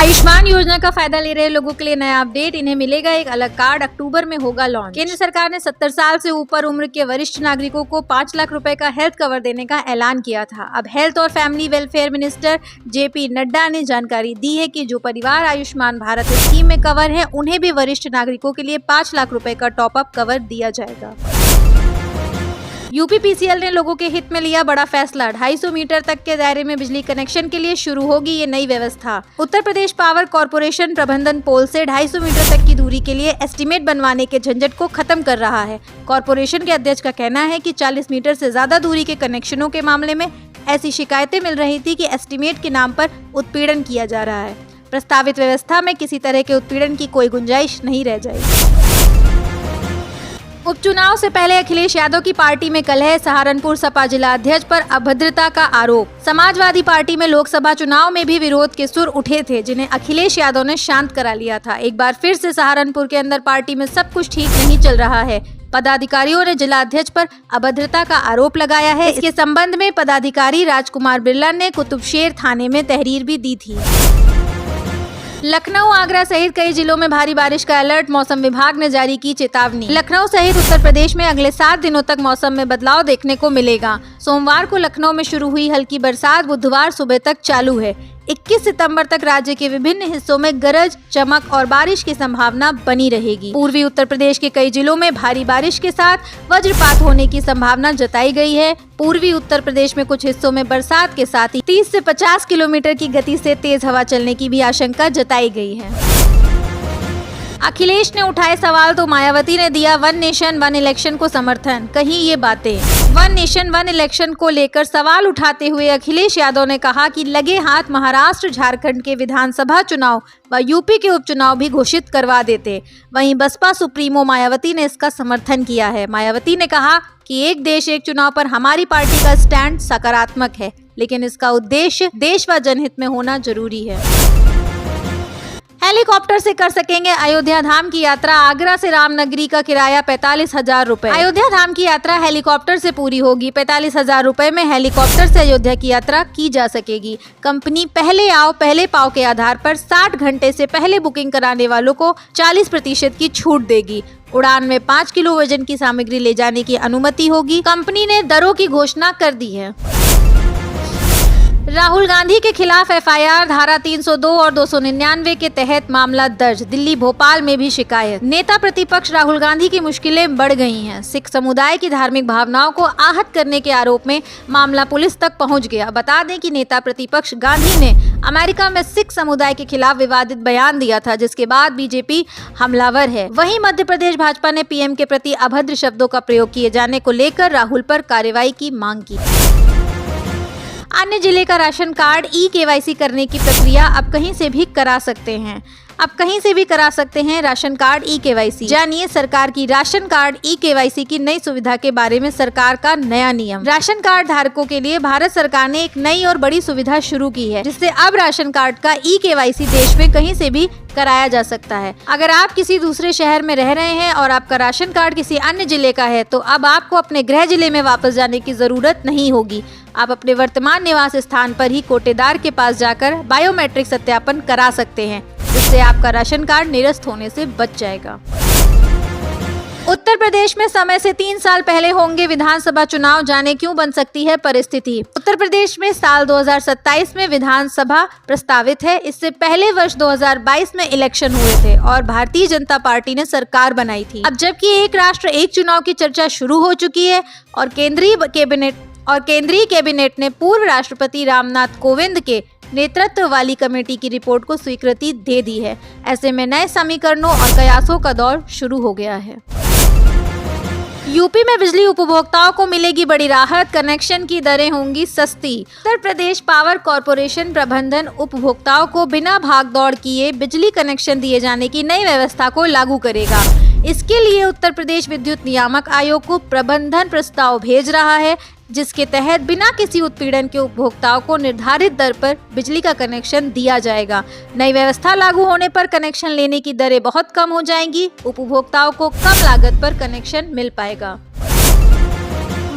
आयुष्मान योजना का फायदा ले रहे लोगों के लिए नया अपडेट। इन्हें मिलेगा एक अलग कार्ड, अक्टूबर में होगा लॉन्च। केंद्र सरकार ने 70 साल से ऊपर उम्र के वरिष्ठ नागरिकों को 5 लाख रुपए का हेल्थ कवर देने का ऐलान किया था। अब हेल्थ और family welfare minister JP Nadda ने जानकारी दी है कि जो परिवार आयुष्मान भारत स्कीम में कवर है, उन्हें भी वरिष्ठ नागरिकों के लिए 5 लाख रुपए का टॉप अप कवर दिया जाएगा। UPPCL ने लोगों के हित में लिया बड़ा फैसला। 250 मीटर तक के दायरे में बिजली कनेक्शन के लिए शुरू होगी ये नई व्यवस्था। उत्तर प्रदेश पावर कॉर्पोरेशन प्रबंधन पोल से 250 मीटर तक की दूरी के लिए एस्टीमेट बनवाने के झंझट को खत्म कर रहा है। कॉर्पोरेशन के अध्यक्ष का कहना है कि 40 मीटर से ज्यादा दूरी के कनेक्शनों के मामले में ऐसी शिकायतें मिल रही थी कि एस्टीमेट के नाम पर उत्पीड़न किया जा रहा है। प्रस्तावित व्यवस्था में किसी तरह के उत्पीड़न की कोई गुंजाइश नहीं रह जाएगी। उपचुनाव से पहले अखिलेश यादव की पार्टी में कलह। सहारनपुर सपा जिला अध्यक्ष पर अभद्रता का आरोप। समाजवादी पार्टी में लोकसभा चुनाव में भी विरोध के सुर उठे थे, जिन्हें अखिलेश यादव ने शांत करा लिया था। एक बार फिर से सहारनपुर के अंदर पार्टी में सब कुछ ठीक नहीं चल रहा है। पदाधिकारियों ने जिला अध्यक्ष पर अभद्रता का आरोप लगाया है। इसके संबंध में पदाधिकारी राजकुमार बिरला ने कुतुबशेर थाने में तहरीर भी दी थी। लखनऊ, आगरा सहित कई जिलों में भारी बारिश का अलर्ट। मौसम विभाग ने जारी की चेतावनी। लखनऊ सहित उत्तर प्रदेश में अगले 7 दिनों तक मौसम में बदलाव देखने को मिलेगा। सोमवार को लखनऊ में शुरू हुई हल्की बरसात बुधवार सुबह तक चालू है। 21 सितंबर तक राज्य के विभिन्न हिस्सों में गरज, चमक और बारिश की संभावना बनी रहेगी। पूर्वी उत्तर प्रदेश के कई जिलों में भारी बारिश के साथ वज्रपात होने की संभावना जताई गई है। पूर्वी उत्तर प्रदेश में कुछ हिस्सों में बरसात के साथ ही 30 से 50 किलोमीटर की गति से तेज हवा चलने की भी आशंका जताई गई है। अखिलेश ने उठाए सवाल तो मायावती ने दिया वन नेशन वन इलेक्शन को समर्थन। कही ये बातें। वन नेशन वन इलेक्शन को लेकर सवाल उठाते हुए अखिलेश यादव ने कहा कि लगे हाथ महाराष्ट्र, झारखंड के विधानसभा चुनाव व यूपी के उपचुनाव भी घोषित करवा देते। वहीं बसपा सुप्रीमो मायावती ने इसका समर्थन किया है। मायावती ने कहा कि एक देश एक चुनाव पर हमारी पार्टी का स्टैंड सकारात्मक है, लेकिन इसका उद्देश्य देश व जनहित में होना जरूरी है। हेलीकॉप्टर से कर सकेंगे अयोध्या धाम की यात्रा। आगरा से रामनगरी का किराया 45,000 रुपए। अयोध्या धाम की यात्रा हेलीकॉप्टर से पूरी होगी। 45,000 रुपए में हेलीकॉप्टर से अयोध्या की यात्रा की जा सकेगी। कंपनी पहले आओ पहले पाओ के आधार पर 60 घंटे से पहले बुकिंग कराने वालों को 40% की छूट देगी। उड़ान में 5 किलो वजन की सामग्री ले जाने की अनुमति होगी। कंपनी ने दरों की घोषणा कर दी है। राहुल गांधी के खिलाफ FIR धारा 302 और 299 के तहत मामला दर्ज। दिल्ली, भोपाल में भी शिकायत। नेता प्रतिपक्ष राहुल गांधी की मुश्किलें बढ़ गई हैं। सिख समुदाय की धार्मिक भावनाओं को आहत करने के आरोप में मामला पुलिस तक पहुंच गया। बता दें कि नेता प्रतिपक्ष गांधी ने अमेरिका में सिख समुदाय के खिलाफ विवादित बयान दिया था, जिसके बाद BJP हमलावर है। वहीं मध्य प्रदेश भाजपा ने PM के प्रति अभद्र शब्दों का प्रयोग किए जाने को लेकर राहुल पर कार्रवाई की मांग की। अन्य जिले का राशन कार्ड KYC करने की प्रक्रिया अब कहीं से भी करा सकते हैं। Ration card KYC। जानिए सरकार की राशन कार्ड KYC की नई सुविधा के बारे में सरकार का नया नियम। राशन कार्ड धारकों के लिए भारत सरकार ने एक नई और बड़ी सुविधा शुरू की है, जिससे अब राशन कार्ड का KYC देश में कहीं से भी कराया जा सकता है। अगर आप किसी दूसरे शहर में रह रहे हैं और आपका राशन कार्ड किसी अन्य जिले का है, तो अब आपको अपने गृह जिले में वापस जाने की जरूरत नहीं होगी। आप अपने वर्तमान निवास स्थान पर ही कोटेदार के पास जाकर बायोमेट्रिक सत्यापन करा सकते हैं, जिससे आपका राशन कार्ड निरस्त होने से बच जाएगा। उत्तर प्रदेश में समय से 3 साल पहले होंगे विधानसभा चुनाव। जाने क्यों बन सकती है परिस्थिति। उत्तर प्रदेश में साल 2027 में विधानसभा प्रस्तावित है। इससे पहले वर्ष 2022 में इलेक्शन हुए थे और भारतीय जनता पार्टी ने सरकार बनाई थी। अब जबकि एक राष्ट्र एक चुनाव की चर्चा शुरू हो चुकी है और केंद्रीय कैबिनेट ने पूर्व राष्ट्रपति रामनाथ कोविंद के नेतृत्व वाली कमेटी की रिपोर्ट को स्वीकृति दे दी है। ऐसे में नए समीकरणों और कयासों का दौर शुरू हो गया है। यूपी में बिजली उपभोक्ताओं को मिलेगी बड़ी राहत। कनेक्शन की दरें होंगी सस्ती। उत्तर प्रदेश पावर कॉर्पोरेशन प्रबंधन उपभोक्ताओं को बिना भागदौड़ किए बिजली कनेक्शन दिए जाने की नई व्यवस्था को लागू करेगा। इसके लिए उत्तर प्रदेश विद्युत नियामक आयोग को प्रबंधन प्रस्ताव भेज रहा है, जिसके तहत बिना किसी उत्पीड़न के उपभोक्ताओं को निर्धारित दर पर बिजली का कनेक्शन दिया जाएगा। नई व्यवस्था लागू होने पर कनेक्शन लेने की दरें बहुत कम हो जाएंगी। उपभोक्ताओं को कम लागत पर कनेक्शन मिल पाएगा।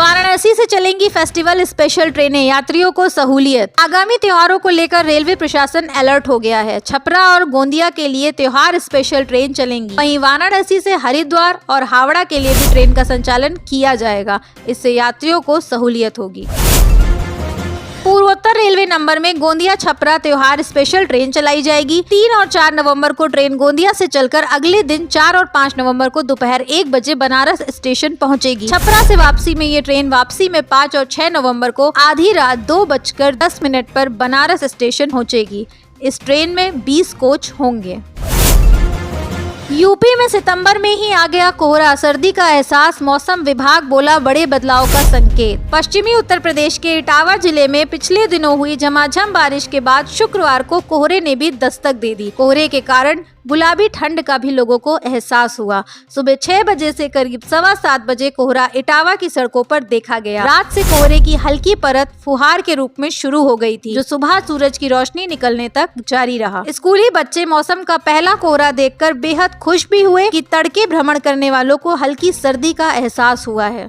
वाराणसी से चलेंगी फेस्टिवल स्पेशल ट्रेनें, यात्रियों को सहूलियत। आगामी त्योहारों को लेकर रेलवे प्रशासन अलर्ट हो गया है। छपरा और गोंदिया के लिए त्योहार स्पेशल ट्रेन चलेंगी। वहीं वाराणसी से हरिद्वार और हावड़ा के लिए भी ट्रेन का संचालन किया जाएगा। इससे यात्रियों को सहूलियत होगी। पूर्वोत्तर रेलवे नंबर में गोंदिया छपरा त्योहार स्पेशल ट्रेन चलाई जाएगी। 3 और 4 नवंबर को ट्रेन गोंदिया से चलकर अगले दिन 4 और 5 नवंबर को दोपहर 1 बजे बनारस स्टेशन पहुंचेगी। छपरा से वापसी में ये ट्रेन वापसी में 5 और 6 नवंबर को आधी रात 2:10 पर बनारस स्टेशन पहुंचेगी। इस ट्रेन में 20 कोच होंगे। यूपी में सितंबर में ही आ गया कोहरा, सर्दी का एहसास, मौसम विभाग बोला बड़े बदलाव का संकेत। पश्चिमी उत्तर प्रदेश के इटावा जिले में पिछले दिनों हुई झमाझम बारिश के बाद शुक्रवार को कोहरे ने भी दस्तक दे दी। कोहरे के कारण गुलाबी ठंड का भी लोगों को एहसास हुआ। सुबह 6 बजे से करीब 7:15 बजे कोहरा इटावा की सड़कों पर देखा गया। रात से कोहरे की हल्की परत फुहार के रूप में शुरू हो गई थी, जो सुबह सूरज की रोशनी निकलने तक जारी रहा। स्कूली बच्चे मौसम का पहला कोहरा देखकर बेहद खुश भी हुए कि तड़के भ्रमण करने वालों को हल्की सर्दी का एहसास हुआ है।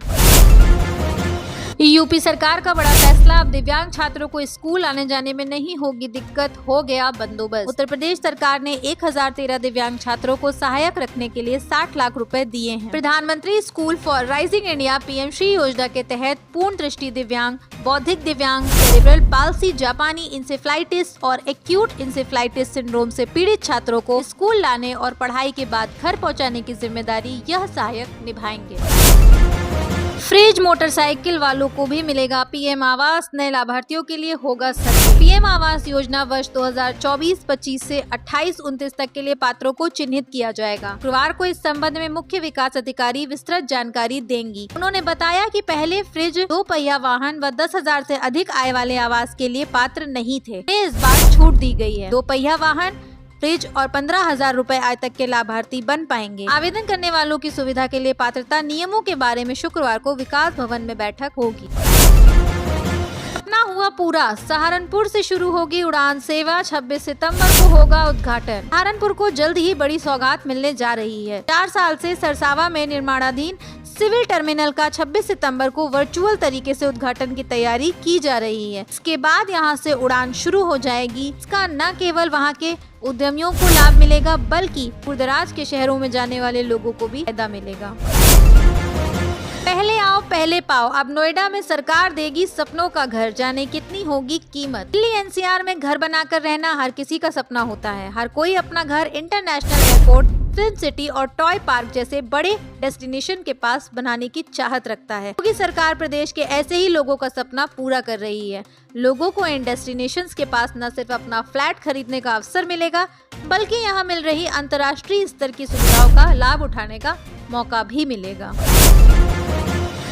यूपी सरकार का बड़ा फैसला, अब दिव्यांग छात्रों को स्कूल आने जाने में नहीं होगी दिक्कत, हो गया बंदोबस्त। उत्तर प्रदेश सरकार ने 1013 दिव्यांग छात्रों को सहायक रखने के लिए 60 लाख रुपए दिए हैं। प्रधानमंत्री school for rising India PM Shri योजना के तहत पूर्ण दृष्टि दिव्यांग, बौद्धिक दिव्यांग, सेरेब्रल पाल्सी, जापानी इंसेफ्लाइटिस और एक्यूट इंसेफ्लाइटिस सिंड्रोम से पीड़ित छात्रों को स्कूल लाने और पढ़ाई के बाद घर पहुँचाने की जिम्मेदारी यह सहायक निभाएंगे। फ्रिज मोटरसाइकिल वालों को भी मिलेगा पीएम आवास, नए लाभार्थियों के लिए होगा सर्वे। पीएम आवास योजना वर्ष 2024-25 से 28-29 तक के लिए पात्रों को चिन्हित किया जाएगा। शुक्रवार को इस संबंध में मुख्य विकास अधिकारी विस्तृत जानकारी देंगी। उन्होंने बताया कि पहले फ्रिज, 2 पहिया वाहन व 10,000 से अधिक आय वाले आवास के लिए पात्र नहीं थे। इस बार छूट दी गई है। 2 पहिया वाहन, फ्रिज और 15,000 रुपए आय तक के लाभार्थी बन पाएंगे। आवेदन करने वालों की सुविधा के लिए पात्रता नियमों के बारे में शुक्रवार को विकास भवन में बैठक होगी। सपना हुआ पूरा, सहारनपुर से शुरू होगी उड़ान सेवा, 26 सितंबर को होगा उद्घाटन। सहारनपुर को जल्द ही बड़ी सौगात मिलने जा रही है। 4 साल से सरसावा में निर्माणाधीन सिविल टर्मिनल का 26 सितंबर को वर्चुअल तरीके से उद्घाटन की तैयारी की जा रही है। इसके बाद यहां से उड़ान शुरू हो जाएगी। इसका न केवल वहां के उद्यमियों को लाभ मिलेगा, बल्कि दूरदराज के शहरों में जाने वाले लोगों को भी फायदा मिलेगा। पहले आओ पहले पाओ, अब नोएडा में सरकार देगी सपनों का घर, जाने कितनी होगी कीमत। दिल्ली एनसीआर में घर बनाकर रहना हर किसी का सपना होता है। हर कोई अपना घर इंटरनेशनल एयरपोर्ट, फिल्म सिटी और टॉय पार्क जैसे बड़े डेस्टिनेशन के पास बनाने की चाहत रखता है, क्योंकि सरकार प्रदेश के ऐसे ही लोगों का सपना पूरा कर रही है। लोगों को इन डेस्टिनेशंस के पास न सिर्फ अपना फ्लैट खरीदने का अवसर मिलेगा, बल्कि यहाँ मिल रही अंतर्राष्ट्रीय स्तर की सुविधाओं का लाभ उठाने का मौका भी मिलेगा।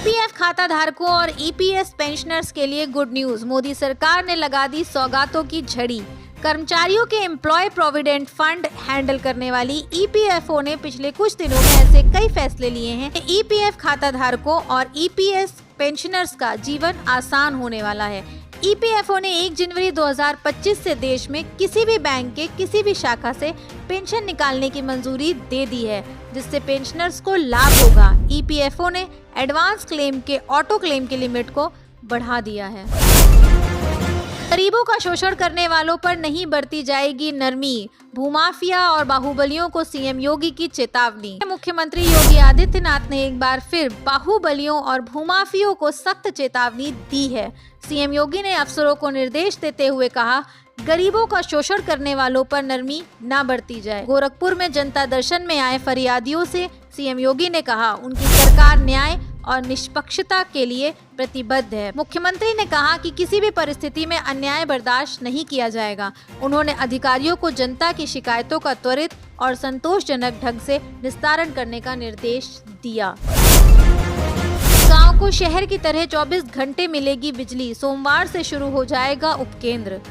पीएफ खाता धारकों और ईपीएस पेंशनर्स के लिए गुड न्यूज, मोदी सरकार ने लगा दी सौगातों की झड़ी। कर्मचारियों के एम्प्लॉय प्रोविडेंट फंड हैंडल करने वाली ईपीएफओ ने पिछले कुछ दिनों में ऐसे कई फैसले लिए हैं। ईपीएफ खाता धारकों और ईपीएस पेंशनर्स का जीवन आसान होने वाला है। ईपीएफओ ने 1 जनवरी 2025 से देश में किसी भी बैंक के किसी भी शाखा से पेंशन निकालने की मंजूरी दे दी है, जिससे पेंशनर्स को लाभ होगा। ईपीएफओ ने एडवांस क्लेम के ऑटो क्लेम की लिमिट को बढ़ा दिया है। गरीबों का शोषण करने वालों पर नहीं बरती जाएगी नरमी, भूमाफिया और बाहुबलियों को सीएम योगी की चेतावनी। मुख्यमंत्री योगी आदित्यनाथ ने एक बार फिर बाहुबलियों और भूमाफियों को सख्त चेतावनी दी है। सीएम योगी ने अफसरों को निर्देश देते हुए कहा, गरीबों का शोषण करने वालों पर नरमी न बरती जाए। गोरखपुर में जनता दर्शन में आए फरियादियों से सीएम योगी ने कहा, उनकी सरकार न्याय और निष्पक्षता के लिए प्रतिबद्ध है। मुख्यमंत्री ने कहा कि किसी भी परिस्थिति में अन्याय बर्दाश्त नहीं किया जाएगा। उन्होंने अधिकारियों को जनता की शिकायतों का त्वरित और संतोषजनक ढंग से निस्तारण करने का निर्देश दिया। गांव को शहर की तरह 24 घंटे मिलेगी बिजली, सोमवार से शुरू हो जाएगा उपकेंद्र।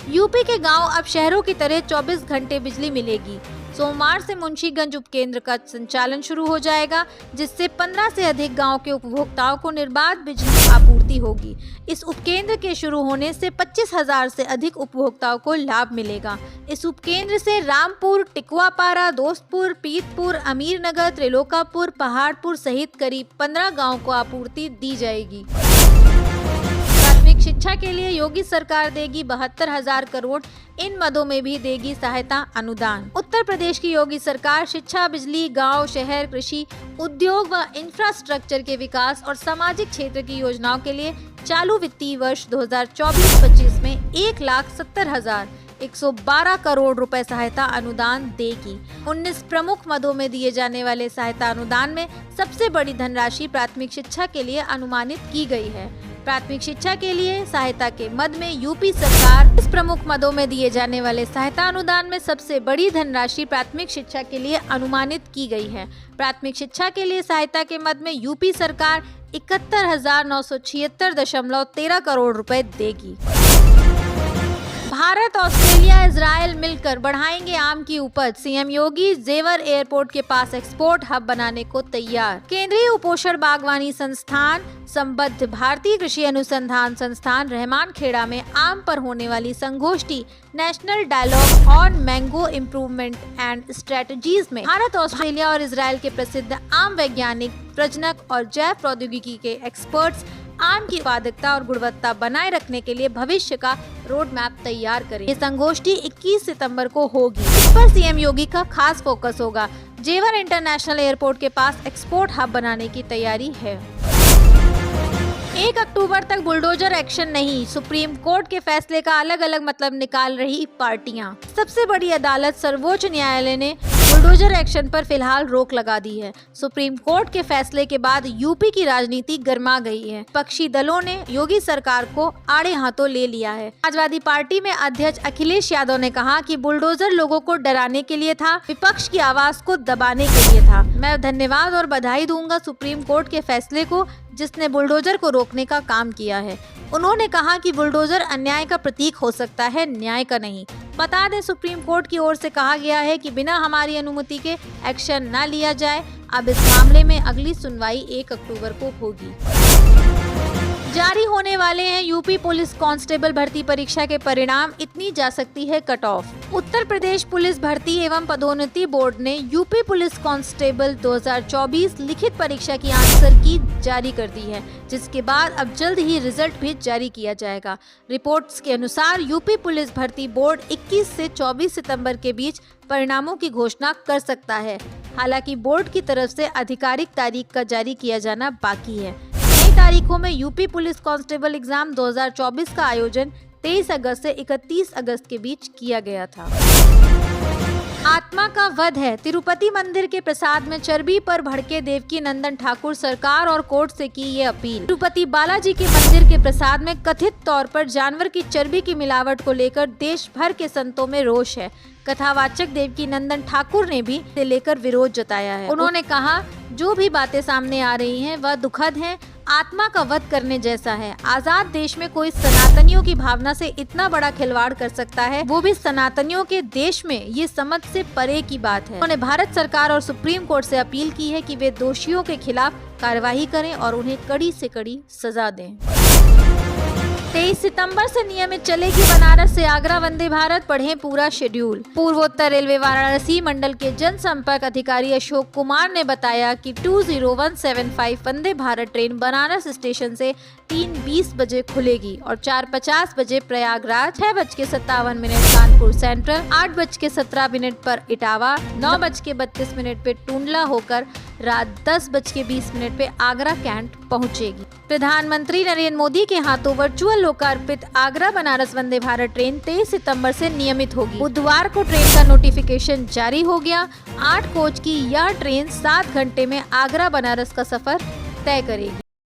यूपी के गांव अब शहरों की तरह 24 घंटे बिजली मिलेगी। सोमवार से मुंशीगंज उपकेंद्र का संचालन शुरू हो जाएगा, जिससे 15 से अधिक गांव के उपभोक्ताओं को निर्बाध बिजली आपूर्ति होगी। इस उपकेंद्र के शुरू होने से 25,000 से अधिक उपभोक्ताओं को लाभ मिलेगा। इस उपकेंद्र से रामपुर, टिकुआपारा, दोस्तपुर, पीतपुर, अमीरनगर, त्रिलोकापुर, पहाड़पुर सहित करीब 15 गाँव को आपूर्ति दी जाएगी। प्राथमिक शिक्षा के लिए योगी सरकार देगी 72,000 करोड़, इन मदों में भी देगी सहायता अनुदान। उत्तर प्रदेश की योगी सरकार शिक्षा, बिजली, गांव, शहर, कृषि, उद्योग व इंफ्रास्ट्रक्चर के विकास और सामाजिक क्षेत्र की योजनाओं के लिए चालू वित्तीय वर्ष 2024-25 में 1,70,112 करोड़ रुपए सहायता अनुदान देगी। 19 प्रमुख मदों में दिए जाने वाले सहायता अनुदान में सबसे बड़ी धनराशि प्राथमिक शिक्षा के लिए अनुमानित की गई है। प्राथमिक शिक्षा के लिए सहायता के मद में यूपी सरकार इस प्रमुख मदों में दिए जाने वाले सहायता अनुदान में सबसे बड़ी धनराशि प्राथमिक शिक्षा के लिए अनुमानित की गई है। प्राथमिक शिक्षा के लिए सहायता के मद में यूपी सरकार 71,976.13 करोड़ रुपए देगी। भारत, ऑस्ट्रेलिया, इजराइल मिलकर बढ़ाएंगे आम की उपज। सीएम योगी जेवर एयरपोर्ट के पास एक्सपोर्ट हब बनाने को तैयार। केंद्रीय उपोषण बागवानी संस्थान संबद्ध भारतीय कृषि अनुसंधान संस्थान रहमान खेड़ा में आम पर होने वाली संगोष्ठी national dialogue on mango improvement and strategies में भारत, ऑस्ट्रेलिया और इजराइल के प्रसिद्ध आम वैज्ञानिक, प्रजनक और जैव प्रौद्योगिकी के एक्सपर्ट्स आम की उत्पादकता और गुणवत्ता बनाए रखने के लिए भविष्य का रोड मैप तैयार करें। ये संगोष्ठी 21 सितंबर को होगी। इस पर सीएम योगी का खास फोकस होगा। जेवर इंटरनेशनल एयरपोर्ट के पास एक्सपोर्ट हब बनाने की तैयारी है। 1 अक्टूबर तक बुलडोजर एक्शन नहीं, सुप्रीम कोर्ट के फैसले का अलग अलग मतलब निकाल रही पार्टियां। सबसे बड़ी अदालत सर्वोच्च न्यायालय ने बुलडोजर एक्शन पर फिलहाल रोक लगा दी है। सुप्रीम कोर्ट के फैसले के बाद यूपी की राजनीति गर्मा गई है। विपक्षी दलों ने योगी सरकार को आड़े हाथों ले लिया है। समाजवादी पार्टी में अध्यक्ष अखिलेश यादव ने कहा कि बुलडोजर लोगों को डराने के लिए था, विपक्ष की आवाज को दबाने के लिए था। मैं धन्यवाद और बधाई दूंगा सुप्रीम कोर्ट के फैसले को, जिसने बुलडोजर को रोकने का काम किया है। उन्होंने कहा कि बुलडोजर अन्याय का प्रतीक हो सकता है, न्याय का नहीं। बता दें, सुप्रीम कोर्ट की ओर से कहा गया है कि बिना हमारी अनुमति के एक्शन न लिया जाए। अब इस मामले में अगली सुनवाई 1 अक्टूबर को होगी। जारी होने वाले हैं यूपी पुलिस कांस्टेबल भर्ती परीक्षा के परिणाम, इतनी जा सकती है cut off. Uttar Pradesh police भर्ती एवं पदोन्नति बोर्ड ने यूपी पुलिस कांस्टेबल 2024 लिखित परीक्षा की आंसर की जारी कर दी है, जिसके बाद अब जल्द ही रिजल्ट भी जारी किया जाएगा। रिपोर्ट्स के अनुसार यूपी पुलिस भर्ती बोर्ड 21 से 24 सितंबर के बीच परिणामों की घोषणा कर सकता है। हालांकि बोर्ड की तरफ से आधिकारिक तारीख का जारी किया जाना बाकी है। तारीखों में यूपी पुलिस कांस्टेबल एग्जाम 2024 का आयोजन 23 अगस्त से 31 अगस्त के बीच किया गया था। आत्मा का वध है, तिरुपति मंदिर के प्रसाद में चर्बी पर भड़के देवकी नंदन ठाकुर सरकार और कोर्ट से की ये अपील। तिरुपति बालाजी के मंदिर के प्रसाद में कथित तौर पर जानवर की चर्बी की मिलावट को लेकर देश भर के संतों में रोष है। कथावाचक देवकी नंदन ठाकुर ने भी इसे लेकर विरोध जताया है। उन्होंने कहा, जो भी बातें सामने आ रही हैं वह दुखद हैं, आत्मा का वध करने जैसा है। आजाद देश में कोई सनातनियों की भावना से इतना बड़ा खिलवाड़ कर सकता है, वो भी सनातनियों के देश में, ये समझ से परे की बात है। उन्होंने भारत सरकार और सुप्रीम कोर्ट से अपील की है कि वे दोषियों के खिलाफ कार्रवाई करें और उन्हें कड़ी से कड़ी सजा दें। 23 सितंबर से नियमित चलेगी बनारस से आगरा वंदे भारत, पढ़ें पूरा शेड्यूल। पूर्वोत्तर रेलवे वाराणसी मंडल के जनसंपर्क अधिकारी अशोक कुमार ने बताया कि 20175 वंदे भारत ट्रेन बनारस स्टेशन से 3:20 बजे खुलेगी और 4:50 बजे प्रयागराज, 6:57 कानपुर सेंट्रल, 8:17 पर इटावा, 9:32 पे टूंडला होकर रात 10:20 पे आगरा कैंट पहुंचेगी। प्रधानमंत्री नरेंद्र मोदी के हाथों वर्चुअल लोकार्पित आगरा बनारस वंदे भारत ट्रेन 23 सितंबर से नियमित होगी। बुधवार को ट्रेन का नोटिफिकेशन जारी हो गया। 8 कोच की यह ट्रेन 7 घंटे में आगरा बनारस का सफर तय करेगी।